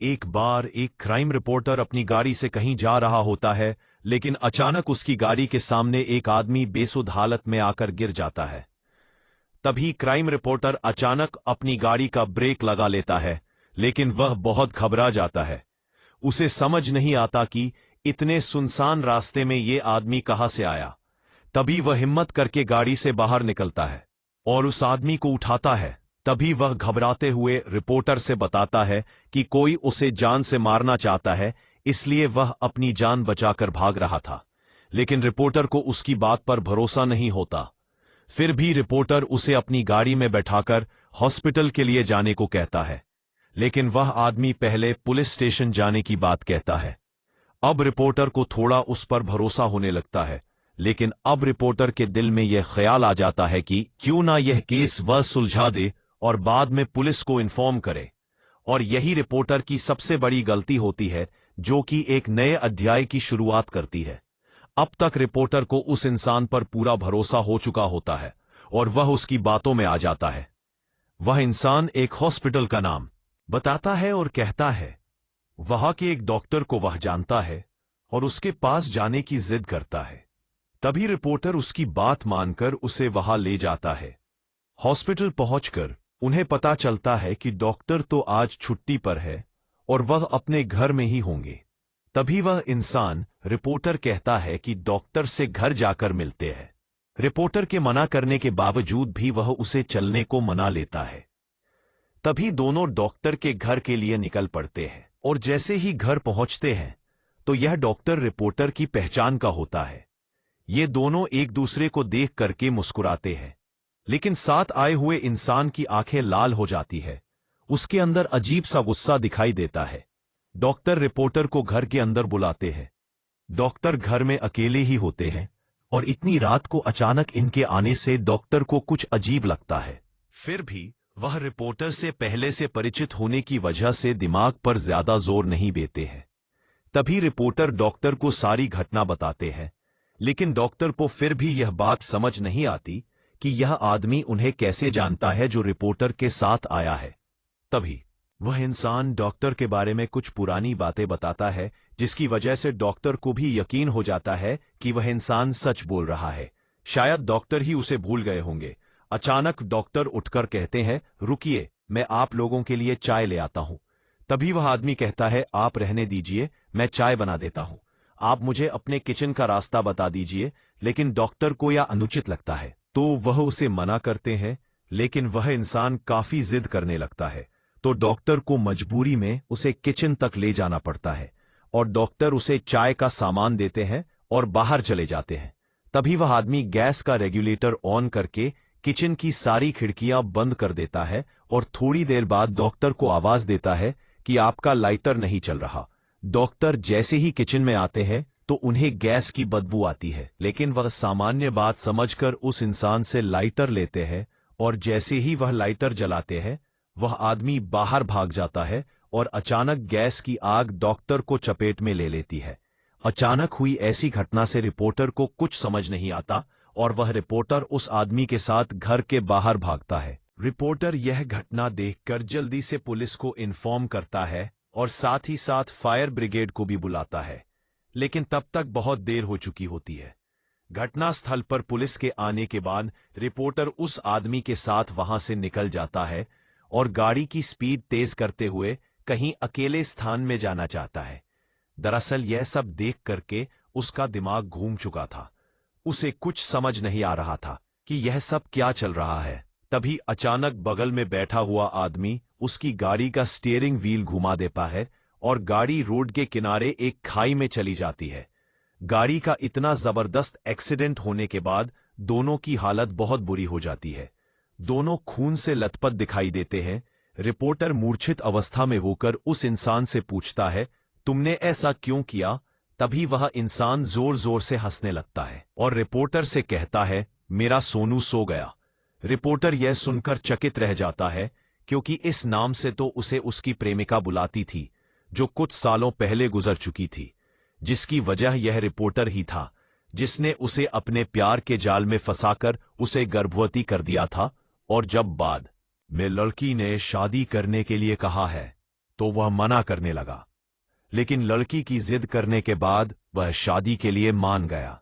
एक बार एक crime reporter अपनी गाड़ी से कहीं जा रहा होता है, लेकिन अचानक उसकी गाड़ी के सामने एक आदमी बेसुध हालत में आकर गिर जाता है। तभी क्राइम रिपोर्टर अचानक अपनी गाड़ी का ब्रेक लगा लेता है, लेकिन वह बहुत घबरा जाता है। उसे समझ नहीं आता कि इतने सुनसान रास्ते में ये आदमी कहां से आया। तभी वह हिम्मत करके गाड़ी से बाहर निकलता है और उस आदमी को उठाता है। तभी वह घबराते हुए रिपोर्टर से बताता है कि कोई उसे जान से मारना चाहता है, इसलिए वह अपनी जान बचाकर भाग रहा था। लेकिन रिपोर्टर को उसकी बात पर भरोसा नहीं होता। फिर भी रिपोर्टर उसे अपनी गाड़ी में बैठाकर हॉस्पिटल के लिए जाने को कहता है, लेकिन वह आदमी पहले पुलिस स्टेशन जाने की बात कहता है। अब रिपोर्टर को थोड़ा उस पर भरोसा होने लगता है, लेकिन अब रिपोर्टर के दिल में यह ख्याल आ जाता है कि क्यों ना यह केस वह सुलझा दे और बाद में पुलिस को इन्फॉर्म करे। और यही रिपोर्टर की सबसे बड़ी गलती होती है, जो कि एक नए अध्याय की शुरुआत करती है। अब तक रिपोर्टर को उस इंसान पर पूरा भरोसा हो चुका होता है और वह उसकी बातों में आ जाता है। वह इंसान एक हॉस्पिटल का नाम बताता है और कहता है वहां के एक डॉक्टर को वह जानता है और उसके पास जाने की जिद करता है। तभी रिपोर्टर उसकी बात मानकर उसे वहां ले जाता है। हॉस्पिटल पहुंचकर उन्हें पता चलता है कि डॉक्टर तो आज छुट्टी पर है और वह अपने घर में ही होंगे। तभी वह इंसान रिपोर्टर कहता है कि डॉक्टर से घर जाकर मिलते हैं। रिपोर्टर के मना करने के बावजूद भी वह उसे चलने को मना लेता है। तभी दोनों डॉक्टर के घर के लिए निकल पड़ते हैं और जैसे ही घर पहुंचते हैं तो यह डॉक्टर रिपोर्टर की पहचान का होता है। ये दोनों एक दूसरे को देख करके मुस्कुराते हैं, लेकिन साथ आए हुए इंसान की आंखें लाल हो जाती है। उसके अंदर अजीब सा गुस्सा दिखाई देता है। डॉक्टर रिपोर्टर को घर के अंदर बुलाते हैं। डॉक्टर घर में अकेले ही होते हैं और इतनी रात को अचानक इनके आने से डॉक्टर को कुछ अजीब लगता है। फिर भी वह रिपोर्टर से पहले से परिचित होने की वजह से दिमाग पर ज्यादा जोर नहीं देते हैं। तभी रिपोर्टर डॉक्टर को सारी घटना बताते हैं, लेकिन डॉक्टर को फिर भी यह बात समझ नहीं आती कि यह आदमी उन्हें कैसे जानता है जो रिपोर्टर के साथ आया है। तभी वह इंसान डॉक्टर के बारे में कुछ पुरानी बातें बताता है, जिसकी वजह से डॉक्टर को भी यकीन हो जाता है कि वह इंसान सच बोल रहा है। शायद डॉक्टर ही उसे भूल गए होंगे। अचानक डॉक्टर उठकर कहते हैं, रुकिए, मैं आप लोगों के लिए चाय ले आता हूं। तभी वह आदमी कहता है, आप रहने दीजिए, मैं चाय बना देता हूं। आप मुझे अपने किचन का रास्ता बता दीजिए। लेकिन डॉक्टर को यह अनुचित लगता है, तो वह उसे मना करते हैं, लेकिन वह इंसान काफी जिद करने लगता है, तो डॉक्टर को मजबूरी में उसे किचन तक ले जाना पड़ता है और डॉक्टर उसे चाय का सामान देते हैं और बाहर चले जाते हैं। तभी वह आदमी गैस का रेगुलेटर ऑन करके किचन की सारी खिड़कियां बंद कर देता है और थोड़ी देर बाद डॉक्टर को आवाज देता है कि आपका लाइटर नहीं चल रहा। डॉक्टर जैसे ही किचन में आते हैं तो उन्हें गैस की बदबू आती है, लेकिन वह सामान्य बात समझकर उस इंसान से लाइटर लेते हैं और जैसे ही वह लाइटर जलाते हैं वह आदमी बाहर भाग जाता है और अचानक गैस की आग डॉक्टर को चपेट में ले लेती है। अचानक हुई ऐसी घटना से रिपोर्टर को कुछ समझ नहीं आता और वह रिपोर्टर उस आदमी के साथ घर के बाहर भागता है। रिपोर्टर यह घटना देखकर जल्दी से पुलिस को इन्फॉर्म करता है और साथ ही साथ फायर ब्रिगेड को भी बुलाता है, लेकिन तब तक बहुत देर हो चुकी होती है। घटनास्थल पर पुलिस के आने के बाद रिपोर्टर उस आदमी के साथ वहां से निकल जाता है और गाड़ी की स्पीड तेज करते हुए कहीं अकेले स्थान में जाना चाहता है। दरअसल यह सब देख करके उसका दिमाग घूम चुका था। उसे कुछ समझ नहीं आ रहा था कि यह सब क्या चल रहा है। तभी अचानक बगल में बैठा हुआ आदमी उसकी गाड़ी का स्टीयरिंग व्हील घुमा देता है और गाड़ी रोड के किनारे एक खाई में चली जाती है। गाड़ी का इतना जबरदस्त एक्सीडेंट होने के बाद दोनों की हालत बहुत बुरी हो जाती है। दोनों खून से लथपथ दिखाई देते हैं। रिपोर्टर मूर्छित अवस्था में होकर उस इंसान से पूछता है, तुमने ऐसा क्यों किया? तभी वह इंसान जोर जोर से हंसने लगता है और रिपोर्टर से कहता है, मेरा सोनू सो गया। रिपोर्टर यह सुनकर चकित रह जाता है, क्योंकि इस नाम से तो उसे उसकी प्रेमिका बुलाती थी, जो कुछ सालों पहले गुजर चुकी थी, जिसकी वजह यह रिपोर्टर ही था जिसने उसे अपने प्यार के जाल में फंसाकर उसे गर्भवती कर दिया था। और जब बाद में लड़की ने शादी करने के लिए कहा है तो वह मना करने लगा, लेकिन लड़की की जिद करने के बाद वह शादी के लिए मान गया।